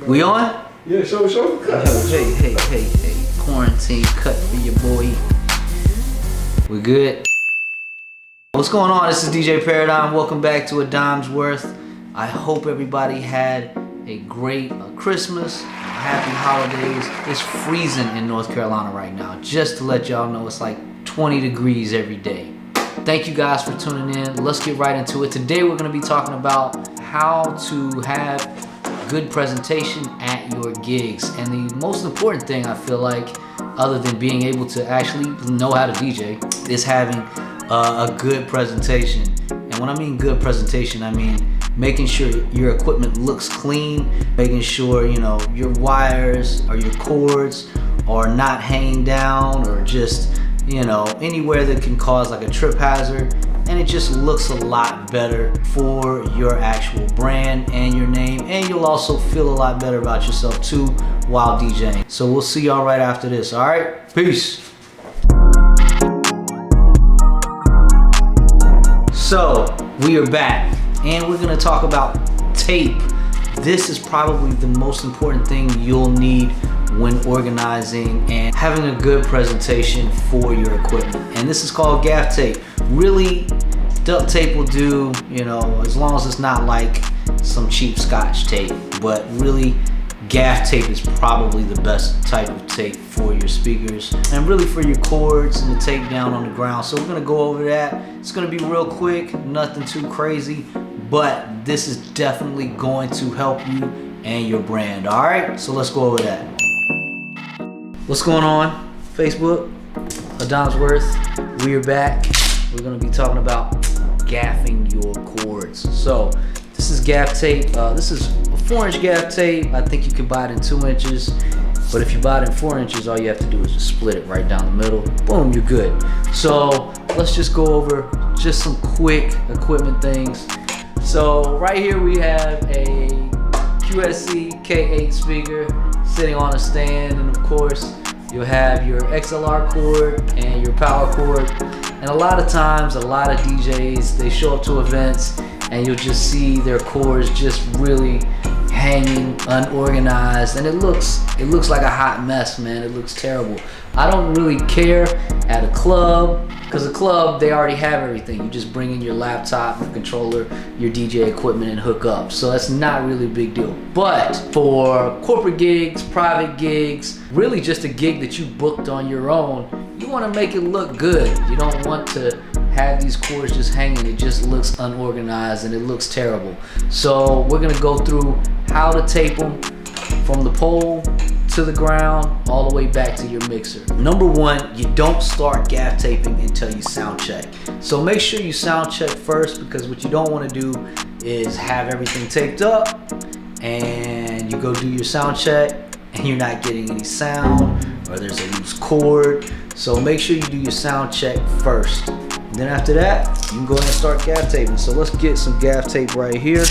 We on? Yeah, show the cut. Hey. Quarantine cut for your boy. We good? What's going on? This is DJ Paradigm. Welcome back to A Dime's Worth. I hope everybody had a great Christmas, happy holidays. It's freezing in North Carolina right now. Just to let y'all know, it's like 20 degrees every day. Thank you guys for tuning in. Let's get right into it. Today we're going to be talking about how to have good presentation at your gigs. And the most important thing I feel like, other than being able to actually know how to DJ, is having a good presentation. And when I mean good presentation, I mean making sure your equipment looks clean, making sure, you know, your wires or your cords are not hanging down or just, you know, anywhere that can cause like a trip hazard. And it just looks a lot better for your actual brand and your name, and you'll also feel a lot better about yourself too while DJing. So we'll see y'all right after this. All right, peace. So we are back, and we're gonna talk about tape. This is probably the most important thing you'll need when organizing and having a good presentation for your equipment. And this is called Gaff Tape. Really, duct tape will do, you know, as long as it's not like some cheap Scotch tape. But really, Gaff Tape is probably the best type of tape for your speakers and really for your cords and the tape down on the ground. So we're gonna go over that. It's gonna be real quick, nothing too crazy, but this is definitely going to help you and your brand. All right, so let's go over that. What's going on? Facebook, A Dime's Worth. We are back. We're gonna be talking about gaffing your cords. So this is Gaff Tape. This is a 4-inch Gaff Tape. I think you can buy it in 2 inches, but if you buy it in 4 inches, all you have to do is just split it right down the middle. Boom, you're good. So let's just go over just some quick equipment things. So right here we have a QSC K8 speaker sitting on a stand, and of course you'll have your XLR cord and your power cord. And a lot of times, a lot of DJs, they show up to events and you'll just see their cords just really hanging, unorganized, and it looks like a hot mess, man. It looks terrible. I don't really care at a club, because a club, they already have everything. You just bring in your laptop, your controller, your DJ equipment, and hook up. So that's not really a big deal. But for corporate gigs, private gigs, really just a gig that you booked on your own, you want to make it look good. You don't want to have these cords just hanging. It just looks unorganized and it looks terrible. So we're going to go through how to tape them from the pole to the ground all the way back to your mixer. Number one, you don't start gaff taping until you sound check. So make sure you sound check first, because what you don't want to do is have everything taped up and you go do your sound check and you're not getting any sound, or there's a loose cord. So make sure you do your sound check first. And then after that, you can go ahead and start gaff taping. So let's get some gaff tape right here.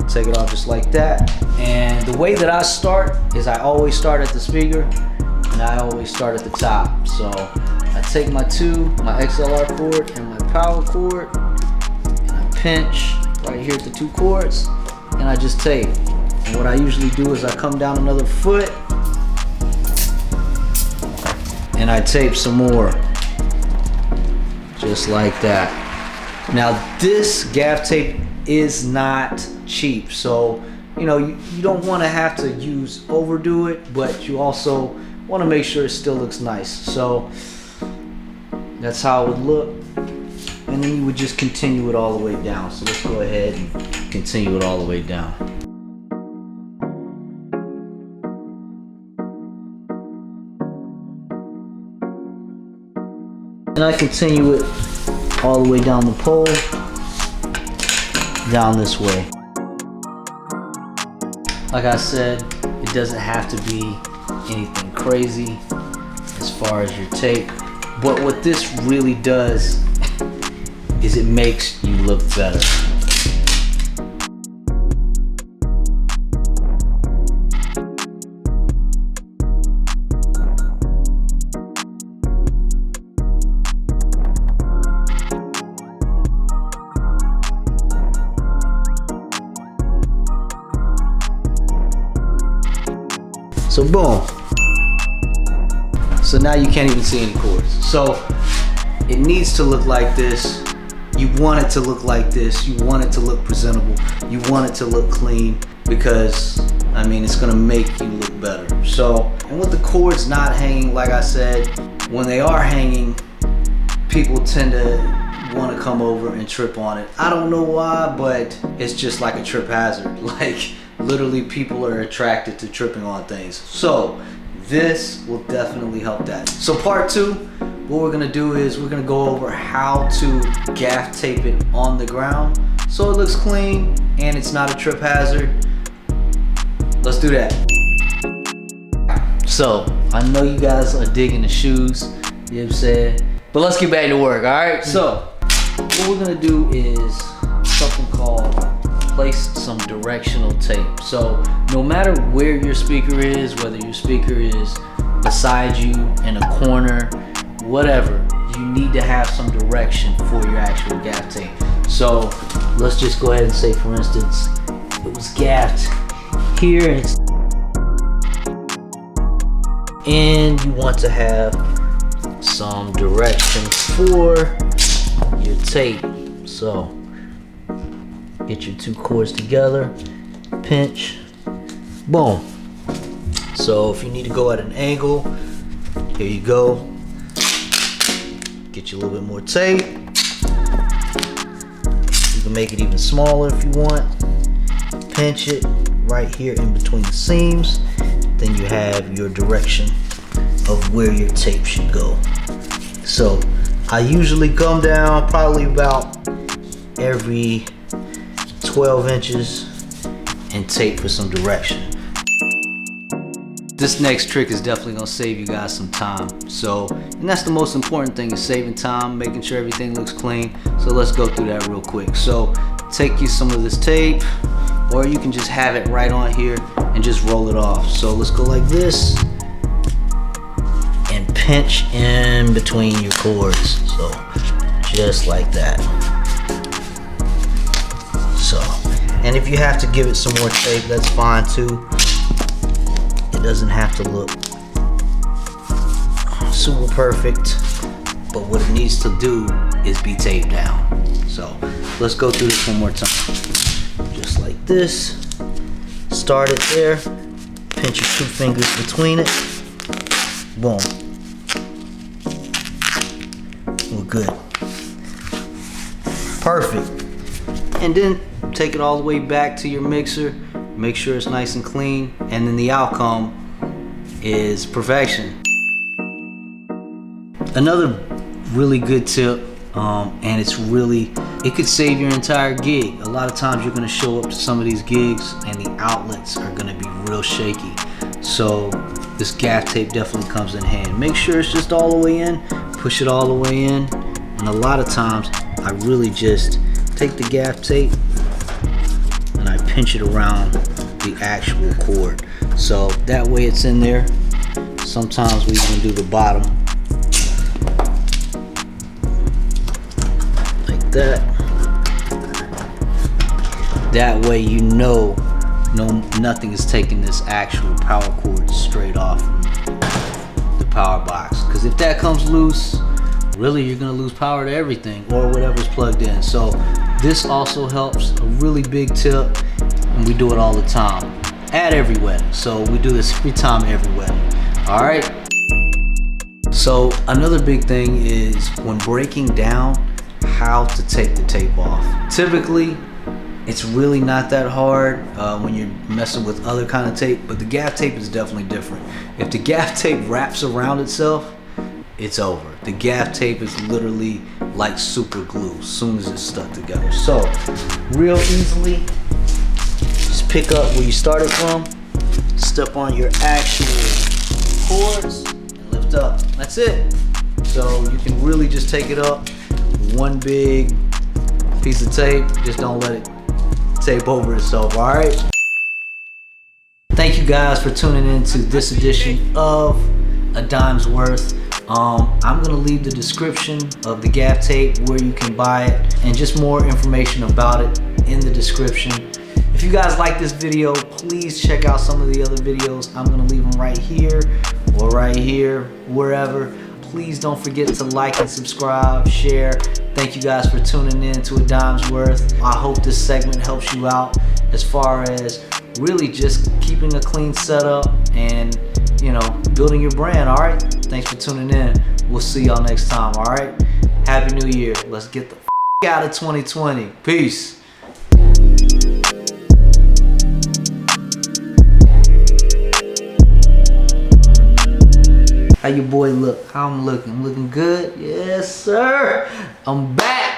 Take it off just like that. And the way that I start is I always start at the speaker and I always start at the top. So I take my XLR cord and my power cord, and I pinch right here at the 2 cords, and I just tape. And what I usually do is I come down another foot and I tape some more, just like that. Now this gaff tape is not cheap, so you know you don't want to have to overdo it, but you also want to make sure it still looks nice. So that's how it would look, and then you would just continue it all the way down. So let's go ahead and continue it all the way down. And I continue it all the way down the pole, down this way. Like I said, it doesn't have to be anything crazy as far as your tape, but what this really does is it makes you look better. So boom. So now you can't even see any cords. So it needs to look like this. You want it to look like this. You want it to look presentable. You want it to look clean, because I mean, it's gonna make you look better. So, and with the cords not hanging, like I said, when they are hanging, people tend to want to come over and trip on it. I don't know why, but it's just like a trip hazard. Like literally people are attracted to tripping on things. So this will definitely help that. So part 2, what we're gonna do is we're gonna go over how to gaff tape it on the ground so it looks clean and it's not a trip hazard. Let's do that. So I know you guys are digging the shoes, you know what I'm saying? But let's get back to work, all right? So what we're gonna do is something called place some directional tape. So no matter where your speaker is, whether your speaker is beside you, in a corner, whatever, you need to have some direction for your actual gaff tape. So let's just go ahead and say, for instance, it was gaffed here, and you want to have some direction for your tape. So get your 2 cords together, pinch, boom. So if you need to go at an angle, here you go. Get you a little bit more tape. You can make it even smaller if you want. Pinch it right here in between the seams. Then you have your direction of where your tape should go. So I usually come down probably about every 12 inches and tape for some direction. This next trick is definitely gonna save you guys some time. So, and that's the most important thing, is saving time, making sure everything looks clean. So let's go through that real quick. So take you some of this tape, or you can just have it right on here and just roll it off. So let's go like this and pinch in between your cords. So just like that. So, and if you have to give it some more tape, that's fine too. It doesn't have to look super perfect, but what it needs to do is be taped down. So let's go through this one more time. Just like this. Start it there. Pinch your 2 fingers between it. Boom. We're good. Perfect. And then take it all the way back to your mixer. Make sure it's nice and clean, and then the outcome is perfection. Another really good tip, and it could save your entire gig. A lot of times you're gonna show up to some of these gigs and the outlets are gonna be real shaky. So this gaff tape definitely comes in handy. Make sure it's just all the way in, push it all the way in. And a lot of times I really just take the gaff tape and I pinch it around the actual cord. So that way it's in there. Sometimes we can do the bottom like that. That way you know nothing is taking this actual power cord straight off the power box. Because if that comes loose, really you're gonna lose power to everything or whatever's plugged in. So this also helps. A really big tip, and we do it all the time at every wedding. So we do this every time, every wedding. All right. So another big thing is when breaking down how to take the tape off. Typically, it's really not that hard when you're messing with other kind of tape, but the gaff tape is definitely different. If the gaff tape wraps around itself, it's over. The gaff tape is literally like super glue as soon as it's stuck together. So real easily, just pick up where you started from, step on your actual cords, and lift up. That's it. So you can really just take it up, one big piece of tape, just don't let it tape over itself, all right? Thank you guys for tuning in to this edition of A Dime's Worth. I'm gonna leave the description of the gaff tape, where you can buy it, and just more information about it in the description. If you guys like this video, please check out some of the other videos. I'm gonna leave them right here or right here, wherever. Please don't forget to like and subscribe, share. Thank you guys for tuning in to A Dime's Worth. I hope this segment helps you out as far as really just keeping a clean setup and, you know, building your brand, all right? Thanks for tuning in. We'll see y'all next time, all right? Happy New Year. Let's get the out of 2020. Peace. How your boy look? How I'm looking? I'm looking good? Yes, sir. I'm back.